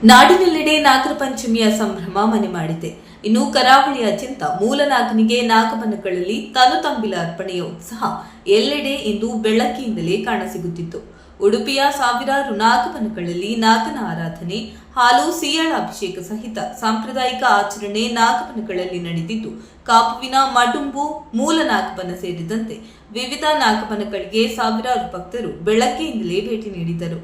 ನಾಡಿನೆಲ್ಲೆಡೆ ನಾಗರ ಪಂಚಮಿಯ ಸಂಭ್ರಮ ಮನೆ ಮಾಡಿದೆ. ಇನ್ನು ಕರಾವಳಿಯಾದ್ಯಂತ ಮೂಲನಾಗನಿಗೆ ನಾಗಮನಗಳಲ್ಲಿ ತನುತಂಬಿಲ ಅರ್ಪಣೆಯ ಉತ್ಸಾಹ ಎಲ್ಲೆಡೆ ಇಂದು ಬೆಳಗ್ಗೆಯಿಂದಲೇ ಕಾಣಸಿಗುತ್ತಿತ್ತು. ಉಡುಪಿಯ ಸಾವಿರಾರು ನಾಗಮನಗಳಲ್ಲಿ ನಾಗನ ಆರಾಧನೆ, ಹಾಲು ಸಿಯಾಳ ಅಭಿಷೇಕ ಸಹಿತ ಸಾಂಪ್ರದಾಯಿಕ ಆಚರಣೆ ನಾಗಮನಗಳಲ್ಲಿ ನಡೆದಿದ್ದು, ಕಾಪುವಿನ ಮಡುಂಬು ಮೂಲ ನಾಗಮನ ಸೇರಿದಂತೆ ವಿವಿಧ ನಾಗಮನಗಳಿಗೆ ಸಾವಿರಾರು ಭಕ್ತರು ಬೆಳಗ್ಗೆಯಿಂದಲೇ ಭೇಟಿ ನೀಡಿದರು.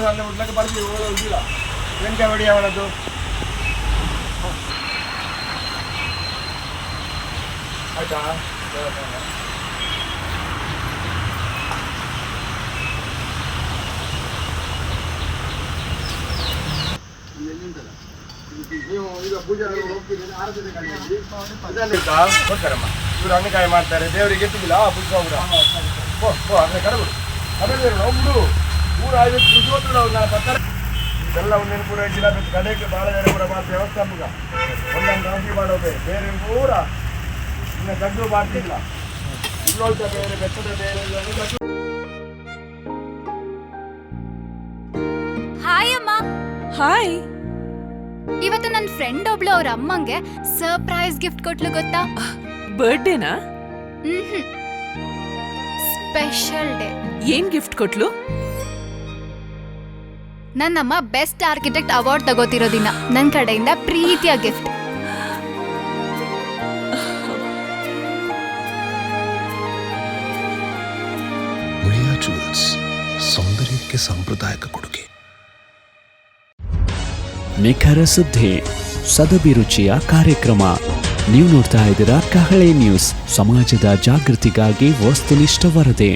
ಸಣ್ಣ ಮುಟ್ಲಕ್ಕೆ ಬರ್ತೀವಿ ಹೋಗಿಲ್ಲ ಎಂಟೆ ಹೊಡಿ ಅವನದ್ದು ಆಯ್ತಾ. ನೀವು ಈಗ ಪೂಜೆ ಹೋಗ್ತಿದ್ದೀರಿ ಆರಾಧನೆ ಕೊಡ್ತಾರಮ್ಮ, ಇವರು ಹಣ್ಣುಕಾಯಿ ಮಾಡ್ತಾರೆ, ದೇವರಿಗೆ ಎತ್ತಿಲ್ಲ ಪುಷ್ಪ ಕೂಡ ಅದನ್ನ ಕರಬಿಡು ಅದೇ ಒಬ್ಬರು ಊರ 50 ನಾನು ಬರ್ತಾರೆ ಇದೆಲ್ಲ ಒಂದೇನು ಪೂರ ಜಿಲ್ಲಾ ಬಿಟ್ಟು ಕಡೆಗೆ ಭಾಳ ಜನ ಪೂರ ಮಾಡ್ತೀವಿ ವ್ಯವಸ್ಥಾಪಕ ಒಂದೊಂದು ರಾಶಿ ಮಾಡೋದು ಬೇರೆ ಪೂರ ಇನ್ನು ಗಡ್ಡು ಮಾಡ್ತಿಲ್ಲ ಇಲ್ಲೋಲ್ತ ಬೇರೆ ಬೆಟ್ಟದ ಬೇರೆ. ಹಾಯ್ ಅಮ್ಮ. ಹಾಯ್. ಇವತ್ತು ನನ್ನ ಫ್ರೆಂಡ್ ಒಬ್ಳು ಅವ್ರ ಅಮ್ಮಂಗೆ ಸರ್ಪ್ರೈಸ್ ಗಿಫ್ಟ್ ಕೊಟ್ಲು ಗೊತ್ತಾ? ಬರ್ಡೇನಾ? Special day. ಏನ್ ಗಿಫ್ಟ್ ಕೊಟ್ಲು? ನನ್ನಮ್ಮ ಬೆಸ್ಟ್ ಆರ್ಕಿಟೆಕ್ಟ್ ಅವಾರ್ಡ್ ತಗೋತಿರೋ ದಿನ ನನ್ನ ಕಡೆಯಿಂದ ಪ್ರೀತಿಯ ಗಿಫ್ಟ್. ಮುಳಿಯಾ ಜುವೆಲ್ಸ್, ಸೌಂದರ್ಯಕ್ಕೆ ಸಾಂಪ್ರದಾಯಿಕ ಕೊಡುಗೆ. ನಿಖರ ಸುದ್ದಿ, ಸದಭಿರುಚಿಯ ಕಾರ್ಯಕ್ರಮ. ನೀವು ನೋಡ್ತಾ ಇದ್ದೀರಾ ಕಹಳೆ ನ್ಯೂಸ್, ಸಮಾಜದ ಜಾಗೃತಿಗಾಗಿ ವಸ್ತುನಿಷ್ಠ ವರದಿ.